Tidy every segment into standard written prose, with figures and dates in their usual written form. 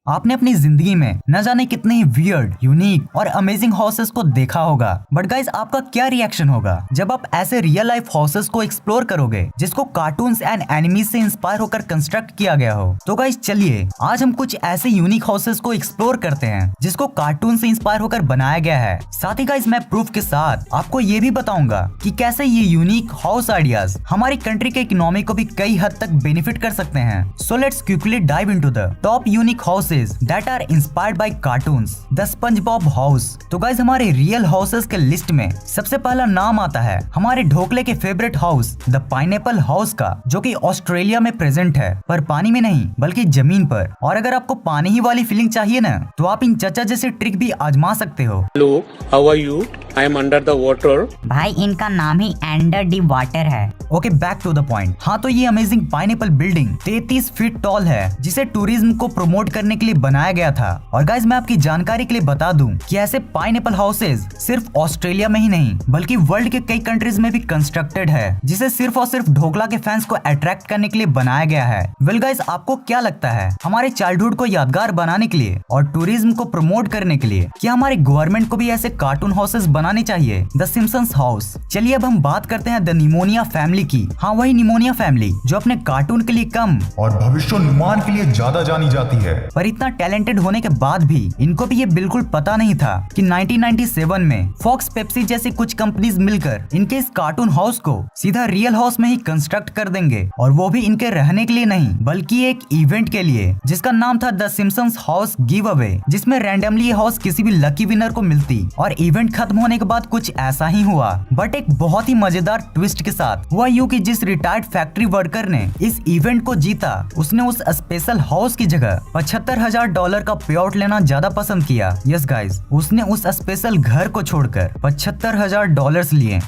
आपने अपनी जिंदगी में न जाने कितने ही वियर्ड, यूनिक और अमेजिंग हाउसेस को देखा होगा, बट गाइस आपका क्या रिएक्शन होगा जब आप ऐसे रियल लाइफ हाउसेस को एक्सप्लोर करोगे जिसको कार्टून्स एंड एनिमीज से इंस्पायर होकर कंस्ट्रक्ट किया गया हो। तो गाइस चलिए आज हम कुछ ऐसे यूनिक हाउसेस को एक्सप्लोर करते हैं जिसको कार्टून से इंस्पायर होकर बनाया गया है। साथ ही गाइस मैं प्रूफ के साथ आपको ये भी बताऊंगा कि कैसे ये यूनिक हाउस आइडियाज हमारी कंट्री के इकोनॉमी को भी कई हद तक बेनिफिट कर सकते हैं। So let's quickly dive into the top unique houses that are inspired by cartoons, the SpongeBob House। तो गाइस हमारे रियल हाउसेस के लिस्ट में सबसे पहला नाम आता है हमारे ढोकले के favourite house the pineapple house का, जो कि ऑस्ट्रेलिया में प्रेजेंट है, पर पानी में नहीं बल्कि जमीन पर। और अगर आपको पानी ही वाली फीलिंग चाहिए ना, तो आप इन चचा जैसे ट्रिक भी आजमा सकते हो। Hello, how are you? I am under the water. भाई इनका नाम ही अंडर दी वाटर है। Okay, back to the point. हाँ, तो ये amazing pineapple building 33 feet tall है, जिसे टूरिज्म को प्रमोट करने के लिए बनाया गया था। और गाइस मैं आपकी जानकारी के लिए बता दूं कि ऐसे पाइनएप्पल हाउसेज सिर्फ ऑस्ट्रेलिया में ही नहीं बल्कि वर्ल्ड के कई कंट्रीज में भी कंस्ट्रक्टेड है, जिसे सिर्फ और सिर्फ ढोकला के फैंस को अट्रैक्ट करने के लिए बनाया गया है। वेल गाइस, आपको क्या लगता है हमारे चाइल्डहुड को यादगार बनाने के लिए और टूरिज्म को प्रमोट करने के लिए क्या हमारे गवर्नमेंट को भी ऐसे कार्टून हाउसेस बनाने चाहिए? The Simpsons house. चलिए अब हम बात करते हैं द निमोनिया फैमिली की। हाँ, वही निमोनिया फैमिली जो अपने कार्टून के लिए कम और भविष्योन्माद के लिए ज्यादा जानी जाती है, पर इतना टैलेंटेड होने के बाद भी इनको भी ये बिल्कुल पता नहीं था कि 1997 में फॉक्स पेप्सी जैसी कुछ कंपनीज मिलकर इनके इस कार्टून हाउस को सीधा रियल हाउस में ही कंस्ट्रक्ट कर देंगे, और वो भी इनके रहने के लिए नहीं बल्कि एक इवेंट के लिए जिसका नाम था the Simpsons house give away, जिसमें रैंडमली ये हाउस किसी भी लकी विनर को मिलती। और इवेंट खत्म होने के बाद कुछ ऐसा ही हुआ, बट एक बहुत ही मजेदार ट्विस्ट के साथ। हुआ यूं कि जिस रिटायर्ड फैक्ट्री वर्कर ने इस इवेंट को जीता, उसने उस स्पेशल हाउस की जगह $75,000 का पे आउट लेना ज्यादा पसंद किया। यस गाइस, उसने उस स्पेशल घर को छोड़कर $75,000 लिए।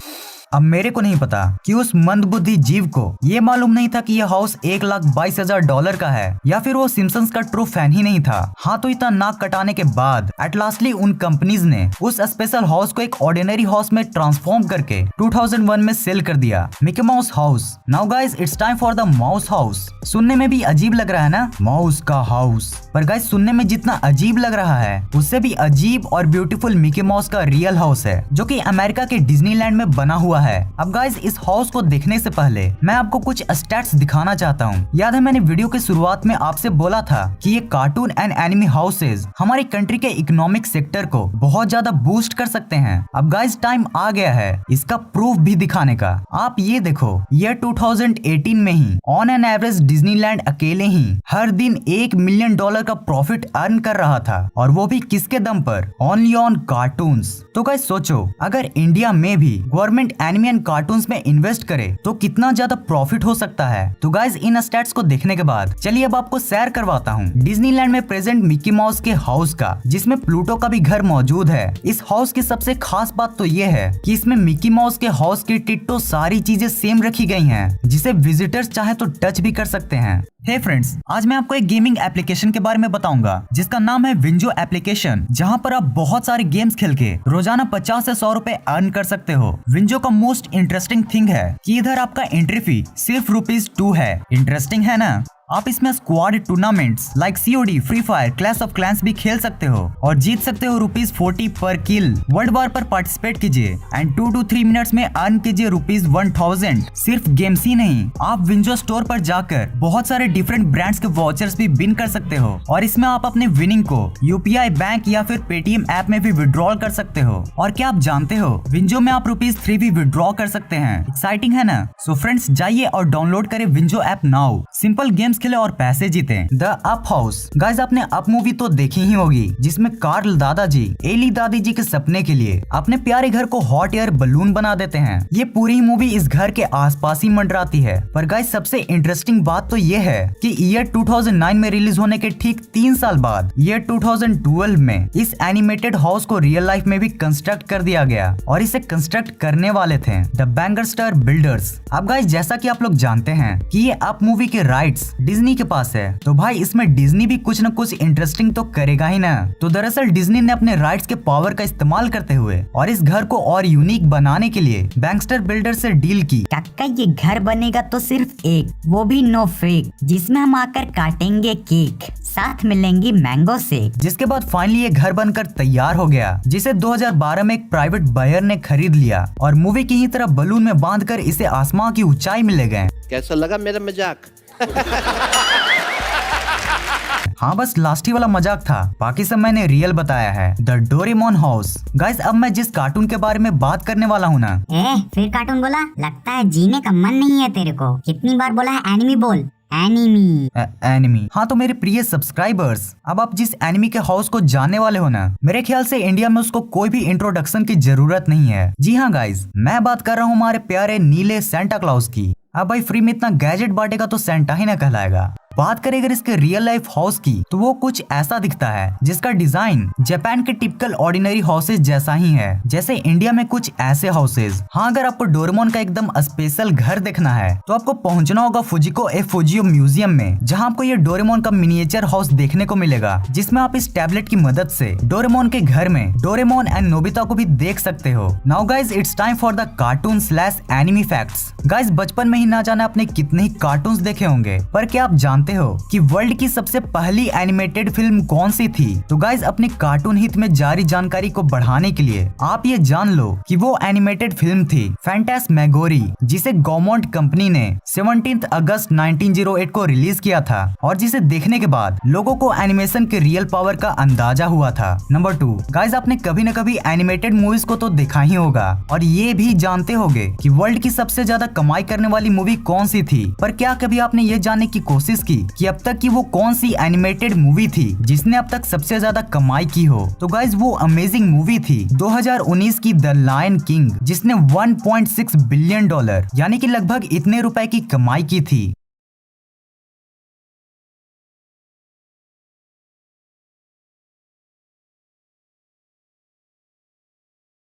अब मेरे को नहीं पता कि उस मंदबुद्धि जीव को ये मालूम नहीं था कि यह हाउस $1,22,000 का है, या फिर वो सिम्पसन्स का ट्रू फैन ही नहीं था। हाँ, तो इतना नाक कटाने के बाद एट लास्टली उन कंपनीज ने उस स्पेशल हाउस को एक ऑर्डिनरी हाउस में ट्रांसफॉर्म करके 2001 में सेल कर दिया, Mickey mouse house. Now guys it's time for the mouse house. सुनने में भी अजीब लग रहा है ना, माउस का हाउस, पर गाइस सुनने में जितना अजीब लग रहा है उससे भी अजीब और ब्यूटीफुल मिकी माउस का रियल हाउस है, जो कि अमेरिका के डिज्नीलैंड में बना हुआ है। अब गाइस इस हाउस को देखने से पहले मैं आपको कुछ स्टैट्स दिखाना चाहता हूँ। याद है मैंने वीडियो के शुरुआत में आपसे बोला था कि ये कार्टून एंड एनिमी हाउसेज हमारी कंट्री के इकोनॉमिक सेक्टर को बहुत ज्यादा बूस्ट कर सकते हैं। अब गाइस टाइम आ गया है इसका प्रूफ भी दिखाने का। आप ये देखो, ये 2018 में ही ऑन एन एवरेज डिज्नीलैंड अकेले ही हर दिन $1 मिलियन का प्रॉफिट अर्न कर रहा था, और वो भी किसके दम पर? Only on cartoons. तो गाइस सोचो, अगर इंडिया में भी गवर्नमेंट एनिमी एंड कार्टून्स में इन्वेस्ट करे तो कितना ज्यादा प्रॉफिट हो सकता है। तो गाइस इन स्टैट्स को देखने के बाद चलिए अब आपको शेयर करवाता हूँ डिज्नीलैंड में प्रेजेंट मिकी माउस के हाउस का, जिसमें प्लूटो का भी घर मौजूद है। इस हाउस की सबसे खास बात तो ये है कि इसमें मिकी माउस के हाउस की टिट्टो सारी चीजें सेम रखी गई हैं, जिसे विजिटर्स चाहे तो टच भी कर सकते हैं। हे फ्रेंड्स, आज मैं आपको एक गेमिंग एप्लीकेशन के बारे में बताऊंगा जिसका नाम है विंजो एप्लीकेशन, जहां पर आप बहुत सारे गेम्स खेल के रोजाना 50 से 100 रुपए अर्न कर सकते हो। विंजो का मोस्ट इंटरेस्टिंग थिंग है कि इधर आपका एंट्री फी सिर्फ ₹2 है। इंटरेस्टिंग है ना? आप इसमें squad tournaments like COD, free fire, clash of clans भी खेल सकते हो और जीत सकते हो ₹40 पर किल। वर्ल्ड वार पर पार्टिसिपेट कीजिए एंड 2 to 3 मिनट्स में अर्न कीजिए ₹1000। सिर्फ गेम्स ही नहीं, आप विंजो स्टोर पर जाकर बहुत सारे डिफरेंट ब्रांड्स के वाउचर्स भी विन कर सकते हो, और इसमें आप अपने विनिंग को UPI बैंक या फिर पेटीएम ऐप में भी विड्रॉल कर सकते हो। और क्या आप जानते हो, विंजो में आप ₹3 भी विड्रॉ कर सकते हैं। एक्साइटिंग है ना? सो फ्रेंड्स, जाइए और डाउनलोड करें WinZO app now. Simple games खेले और पैसे जीते। The up house. गाइस आपने अप मूवी तो देखी ही होगी, जिसमें कार्ल दादाजी एली दादी जी के सपने के लिए अपने प्यारे घर को हॉट एयर बलून बना देते हैं। ये पूरी मूवी इस घर के आसपास ही मंडराती है। पर गाइस सबसे इंटरेस्टिंग बात तो ये है कि ईयर 2009 में रिलीज होने के ठीक 3 साल बाद ईयर 2012 में इस एनिमेटेड हाउस को रियल लाइफ में भी कंस्ट्रक्ट कर दिया गया, और इसे कंस्ट्रक्ट करने वाले थे द बैंगर स्टार बिल्डर्स। अब गाइस जैसा कि आप लोग जानते हैं कि ये अप मूवी के राइट्स डिज्नी के पास है, तो भाई इसमें डिज्नी भी कुछ न कुछ इंटरेस्टिंग तो करेगा ही ना। तो दरअसल डिज्नी ने अपने राइट्स के पावर का इस्तेमाल करते हुए और इस घर को और यूनिक बनाने के लिए बैंकस्टर बिल्डर से डील की। काका ये घर बनेगा तो सिर्फ एक, वो भी नो फेक, जिसमें हम आकर काटेंगे केक, साथ मिलेंगी मैंगो शेक। जिसके बाद फाइनली ये घर बनकर तैयार हो गया, जिसे 2012 में एक प्राइवेट बायर ने खरीद लिया और मूवी की ही तरह बलून में बांधकर इसे आसमां की ऊंचाई में ले गए। कैसा लगा मेरा मजाक? हाँ बस लास्ट ही वाला मजाक था, बाकी सब मैंने रियल बताया है। The Doraemon house. गाइस अब मैं जिस कार्टून के बारे में बात करने वाला हूँ ना। फिर कार्टून बोला? लगता है जीने का मन नहीं है तेरे को। कितनी बार बोला है एनिमी बोल, एनिमी। एनिमी। हाँ तो मेरे प्रिय सब्सक्राइबर्स, अब आप जिस एनिमी के हाउस को जानने वाले हो ना, मेरे ख्याल से इंडिया में उसको कोई भी इंट्रोडक्शन की जरूरत नहीं है। जी हाँ गाइस, मैं बात कर रहा हूँ हमारे प्यारे नीले सेंटा क्लॉज की। अब भाई फ्री में इतना गैजेट बांटेगा तो सेंटा ही ना कहलाएगा। बात करें अगर इसके रियल लाइफ हाउस की, तो वो कुछ ऐसा दिखता है जिसका डिजाइन जापान के टिपिकल ऑर्डिनरी हाउसेज जैसा ही है, जैसे इंडिया में कुछ ऐसे हाउसेज। हाँ अगर आपको डोरेमोन का एकदम स्पेशल घर देखना है तो आपको पहुंचना होगा फुजिको फुजियो म्यूजियम में, जहां आपको ये डोरेमोन का मिनिएचर हाउस देखने को मिलेगा, जिसमें आप इस टैबलेट की मदद से डोरेमोन के घर में डोरेमोन एंड नोबिता को भी देख सकते हो। Now guys it's time for the cartoon slash enemy facts. Guys बचपन में ही ना जाने आपने कितने ही कार्टून्स देखे होंगे, पर क्या आप जानते हो कि वर्ल्ड की सबसे पहली एनिमेटेड फिल्म कौन सी थी? तो गाइज अपने कार्टून हित में जारी जानकारी को बढ़ाने के लिए आप ये जान लो कि वो एनिमेटेड फिल्म थी फैंटास्मैगोरी, जिसे गॉमोंट कंपनी ने 17 अगस्त 1908 को रिलीज किया था और जिसे देखने के बाद लोगों को एनिमेशन के रियल पावर का अंदाजा हुआ था। नंबर 2, गाइज आपने कभी न कभी एनिमेटेड मूवीज को तो देखा ही होगा और ये भी जानते होंगे कि वर्ल्ड की सबसे ज्यादा कमाई करने वाली मूवी कौन सी थी, पर क्या कभी आपने ये जानने की कोशिश की कि अब तक की वो कौन सी एनिमेटेड मूवी थी जिसने अब तक सबसे ज्यादा कमाई की हो? तो गाइज वो अमेजिंग मूवी थी 2019 की द लायन किंग, जिसने $1.6 बिलियन यानी कि लगभग इतने रुपए की कमाई की थी।